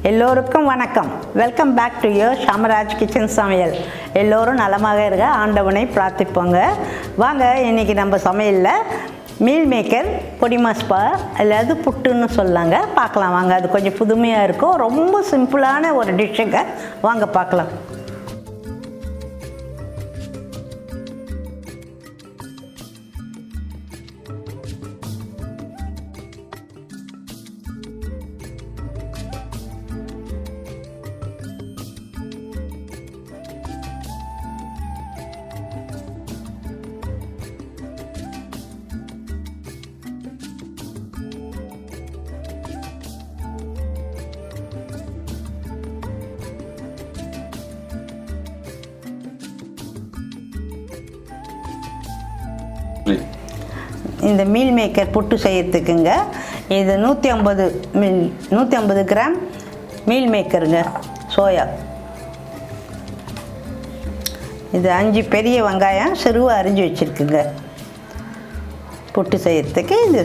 எல்லோருக்கும் வணக்கம். Welcome back to your Shamaraj kitchen சமையல். எல்லோரும் நலமாக இருக்க ஆண்டவனை பிரார்த்திப்போங்க. வாங்க, இன்றைக்கி நம்ம சமையலில் மீல் மேக்கர் பொடி மஸ்பா அல்லது புட்டுன்னு சொல்லாங்க. பார்க்கலாம் வாங்க. அது கொஞ்சம் புதுமையாக இருக்கும். ரொம்ப சிம்பிளான ஒரு டிஷ்ஷுங்க. வாங்க பார்க்கலாம். இந்த மீல் மேக்கர் புட்டு செய்யறதுக்குங்க, இது 150 கிராம் மீல் மேக்கருங்க. சோயா, இது 5 பெரிய வெங்காயம் சிறுவாக அரிஞ்சு வச்சுருக்குங்க. புட்டு செய்யறதுக்கு இது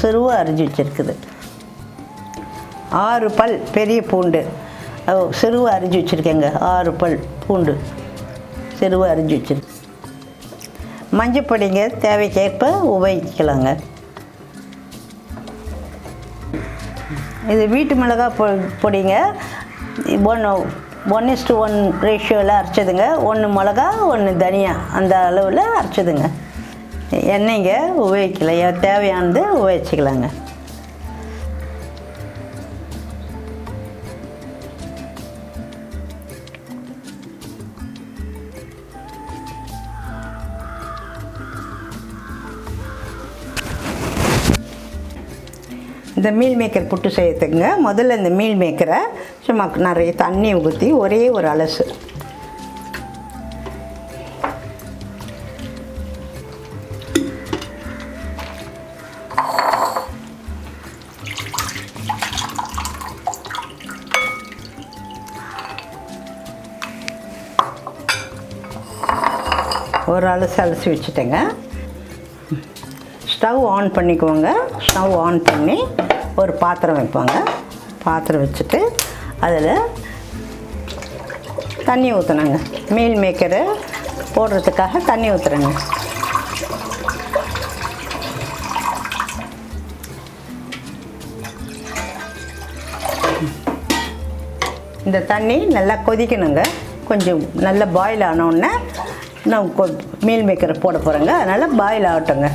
சிறுவாக அரிஞ்சு வச்சுருக்குது. 6 பல் பெரிய பூண்டு சிறுவாக அரிஞ்சு வச்சுருக்கேங்க. 6 பல் பூண்டு சிறுவாக அரிஞ்சு வச்சுருக்கு. மஞ்சப்பொடிங்க தேவைக்கேற்ப உபயோகிக்கலாங்க. இது வீட்டு மிளகாய் பொடிங்க. 1:1 ரேஷியோவில் அரைச்சதுங்க. 1 மிளகா 1 தனியா அந்த அளவில் அரைச்சதுங்க. எண்ணெய்ங்க உபயோகிக்கலாம், தேவையானது உபயோகிச்சிக்கலாங்க. இந்த மீல் மேக்கர் புட்டு செய்யறதுக்குங்க, முதல்ல இந்த மீல் மேக்கரை சும்மா நிறைய தண்ணி ஊற்றி ஒரே ஒரு அலசு. ஒரு அலசி வச்சுட்டேங்க. ஸ்டவ் ஆன் பண்ணிக்குவோங்க. ஸ்டவ் ஆன் பண்ணி ஒரு பாத்திரம் வைப்பாங்க. பாத்திரம் வச்சுட்டு அதில் தண்ணி ஊற்றணுங்க. மீல் மேக்கரை போடுறதுக்காக தண்ணி ஊற்றுறேங்க. இந்த தண்ணி நல்லா கொதிக்கணுங்க. கொஞ்சம் நல்லா பாயில் ஆனோடனே நான் மீல் மேக்கரை போட போகிறேங்க. அதனால் பாயில் ஆகட்டுங்க.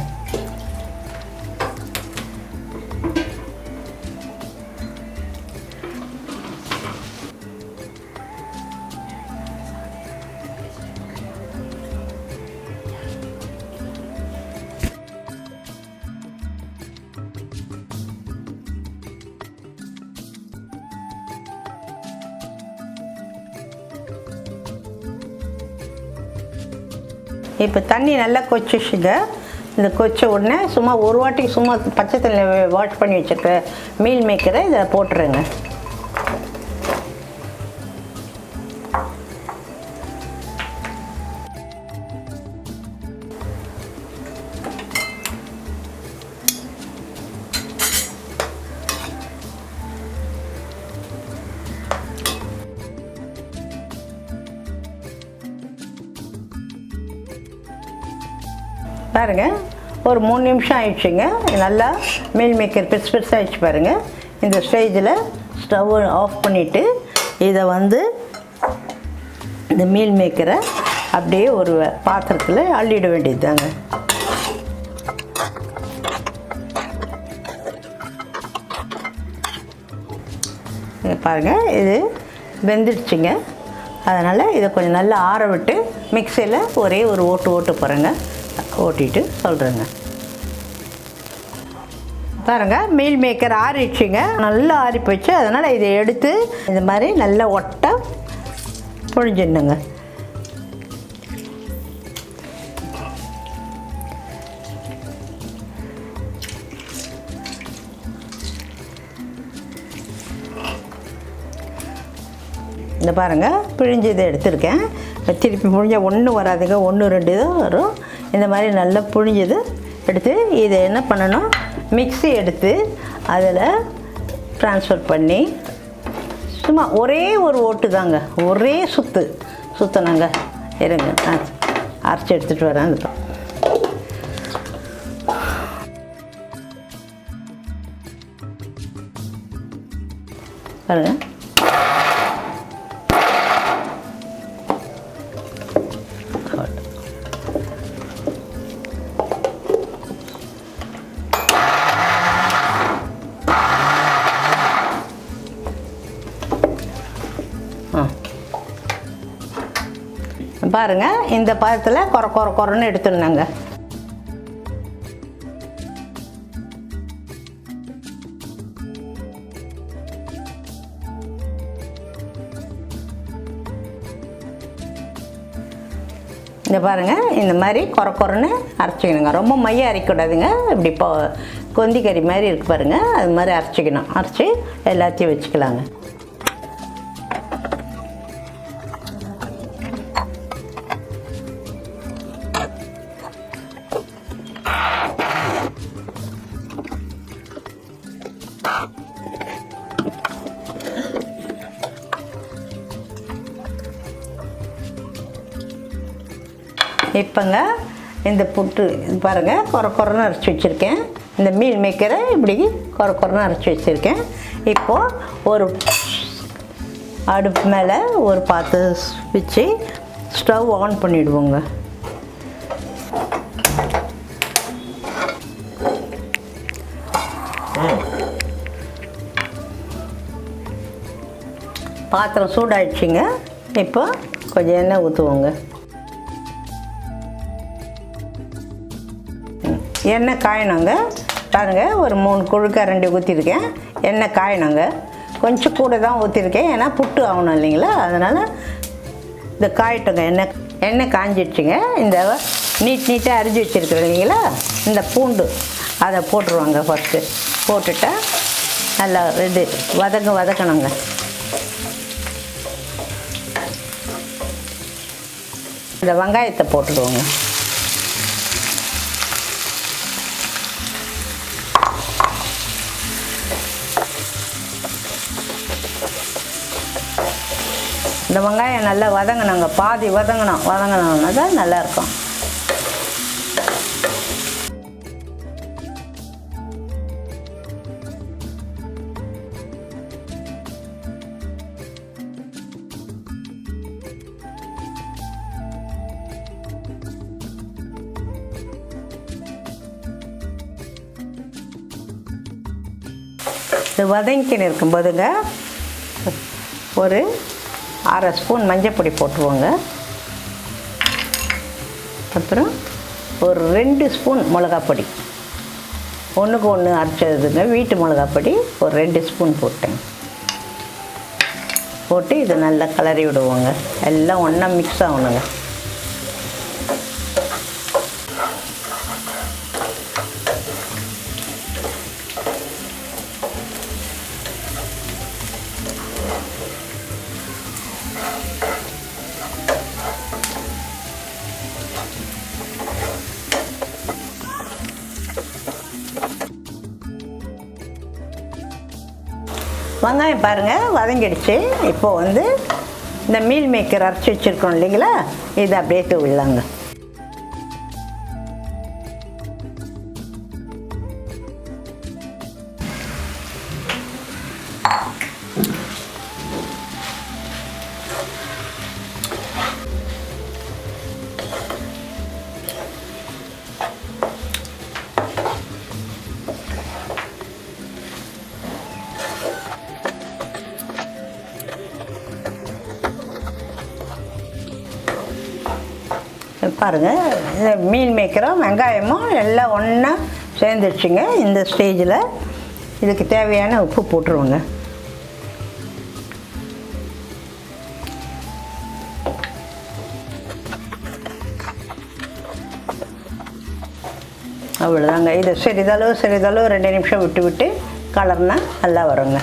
இப்போ தண்ணி நல்லா கொச்சிச்சுங்க. இந்த கொச்ச உடனே சும்மா ஒரு வாட்டி சும்மா பச்சை தண்ணியில் வாஷ் பண்ணி வச்சுருக்க மீல் மேக்கரை இதில் போட்டுருங்க. பாருங்கள், ஒரு 3 நிமிஷம் ஆயிடுச்சுங்க. நல்லா மீல் மேக்கர் பெருசாகிடுச்சு பாருங்கள். இந்த ஸ்டேஜில் ஸ்டவ் ஆஃப் பண்ணிவிட்டு இதை இந்த மீல் மேக்கரை அப்படியே ஒரு பாத்திரத்தில் அள்ளிட வேண்டியது தாங்க. பாருங்கள், இது வெந்துடுச்சுங்க. அதனால் இதை கொஞ்சம் நல்லா ஆற விட்டு மிக்சியில் ஒரே ஒரு ஓட்டு போகிறேங்க. ஓட்டிட்டு சொல்கிறேங்க. பாருங்கள், மீல் மேக்கர் ஆறிடுச்சுங்க. நல்லா ஆறி போச்சு. அதனால் இதை எடுத்து இந்த மாதிரி நல்லா ஒட்ட புழிஞ்சிடணுங்க. இந்த பாருங்கள், பிழிஞ்சு இதை எடுத்துருக்கேன். திருப்பி புழிஞ்சால் ஒன்றும் வராதுங்க, 1-2 தான் வரும். இந்த மாதிரி நல்லா புழிஞ்சது எடுத்து இதை என்ன பண்ணணும், மிக்ஸி எடுத்து அதில் ட்ரான்ஸ்ஃபர் பண்ணி சும்மா ஒரே ஒரு ஓட்டு தாங்க, ஒரே சுத்தணுங்க. இருங்க, அரைச்சி எடுத்துகிட்டு வரேன். அது பாருங்க. பாருங்க, இந்த பதத்தில் கொரன்னு எடுத்துடணுங்க. இந்த பாருங்கள், இந்த மாதிரி கொரன்னு அரைச்சிக்கணுங்க. ரொம்ப மையம் அரைக்கூடாதுங்க. இப்படி இப்போ கொந்தி கறி மாதிரி இருக்குது பாருங்கள், அது மாதிரி அரைச்சிக்கணும். அரைச்சி எல்லாத்தையும் வச்சுக்கலாங்க. இப்போங்க இந்த புட்டு பாருங்கள், கொரன்னு அரைச்சி வச்சுருக்கேன். இந்த மீல் மேக்கரை இப்படி கொரன்னு அரைச்சி வச்சுருக்கேன். இப்போது ஒரு அடுப்பு மேலே ஒரு பாத்திரம் வச்சு ஸ்டவ் ஆன் பண்ணிவிடுவோங்க. பாத்திரம் சூடாயிடுச்சுங்க. இப்போ கொஞ்சம் எண்ணெய் ஊற்றுவோங்க. எண்ணெய் காயணுங்க. பாருங்கள், ஒரு 3 குழுக்கரண்டி ஊற்றிருக்கேன். எண்ணெய் காயணுங்க. கொஞ்சம் கூட தான் ஊற்றிருக்கேன், ஏன்னா புட்டு ஆகணும் இல்லைங்களா, அதனால் இந்த காயட்டுங்க. எண்ணெய் காஞ்சிடுச்சுங்க. இந்த நீட்டாக அரிஞ்சு வச்சுருக்குறேன் இல்லைங்களா, இந்த பூண்டு அதை போட்டுருவாங்க. ஃபஸ்ட்டு போட்டுட்டா நல்லா வதக்கணுங்க. இந்த வெங்காயத்தை போட்டுடுவோங்க. இந்த வெங்காயம் நல்லா வதங்கணுங்க. பாதி வதங்கினா தான் நல்லாயிருக்கும். இது வதங்கின்னு இருக்கும்போதுங்க ஒரு 1/2 ஸ்பூன் மஞ்சள் பொடி போட்டுருவோங்க. அப்புறம் ஒரு 2 ஸ்பூன் மிளகாப்பொடி, 1க்கு 1 அரைச்சதுங்க. வீட்டு மிளகாப்பொடி ஒரு 2 ஸ்பூன் போட்டேன். போட்டு இதை நல்லா கிளறி விடுவோங்க. எல்லாம் ஒன்றா மிக்ஸ் ஆகணுங்க. வெங்காயம் பாருங்கள் வதங்கிடுச்சு. இப்போது வந்து இந்த மீல் மேக்கர் அரைச்சி வச்சுருக்கோம் இல்லைங்களா, இதை அப்படியே தூவிடலாங்க. பாருங்கள், இந்த மீல் மேக்கரும் வெங்காயமும் எல்லாம் ஒன்றா சேர்ந்துடுச்சுங்க. இந்த ஸ்டேஜில் இதுக்கு தேவையான உப்பு போட்டுருவோங்க. அவ்வளோதாங்க. இது சிறிதளவு 2 நிமிஷம் விட்டு கலர்னா நல்லா வருங்க.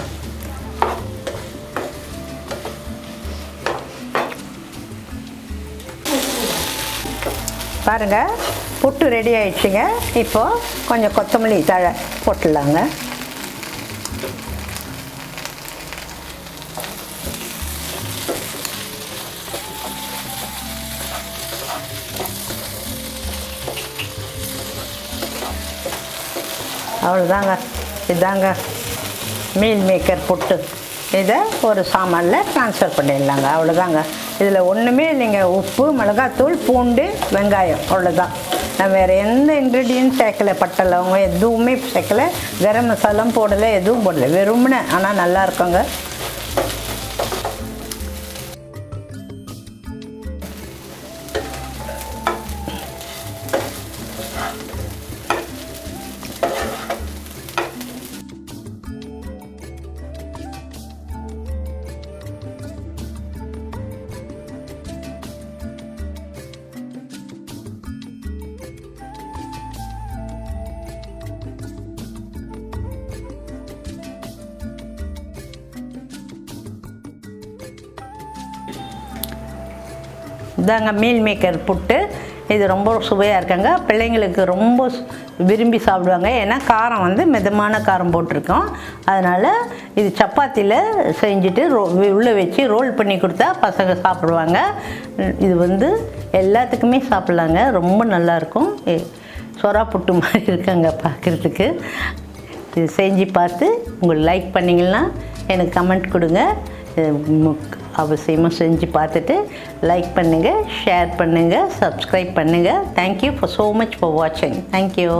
பாருங்கள், புட்டு ரெடி ஆயிடுச்சுங்க. இப்போது கொஞ்சம் கொத்தமல்லி தழை போட்டுடலாங்க. அவ்வளோதாங்க. இதாங்க மீல் மேக்கர் புட்டு. இதை ஒரு சாமானில் ட்ரான்ஸ்ஃபர் பண்ணிடலாங்க. அவ்வளோதாங்க. இதில் ஒன்றுமே இல்லைங்க. உப்பு, மிளகாத்தூள், பூண்டு, வெங்காயம், அவ்வளோதான். நான் வேறு எந்த இன்க்ரீடியன்ட் சேர்க்கலை. பட்டை லவங்கம் எதுவுமே சேர்க்கலை. கரம் மசாலாம் போடலை, எதுவும் போடலை. வெறும்னே ஆனால் நல்லா இருக்குங்க. இதாங்க மீல் மேக்கர் புட்டு. இது ரொம்ப சுவையாக இருக்குங்க. பிள்ளைங்களுக்கு ரொம்ப விரும்பி சாப்பிடுவாங்க. ஏன்னா காரம் வந்து மிதமான காரம் போட்டிருக்கோம். அதனால் இது சப்பாத்தியில் செஞ்சுட்டு உள்ளே வச்சு ரோல் பண்ணி கொடுத்தா பசங்க சாப்பிடுவாங்க. இது வந்து எல்லாத்துக்குமே சாப்பிட்லாங்க. ரொம்ப நல்லாயிருக்கும். சொரா புட்டு மாதிரி இருக்காங்க பார்க்குறதுக்கு. இது செஞ்சு பார்த்து உங்களுக்கு லைக் பண்ணிங்கன்னா எனக்கு கமெண்ட் கொடுங்க. அவசியமாக செஞ்சு பார்த்துட்டு லைக் பண்ணுங்கள், ஷேர் பண்ணுங்கள், சப்ஸ்கிரைப் பண்ணுங்கள். Thank you for so much for வாட்சிங். தேங்க்யூ.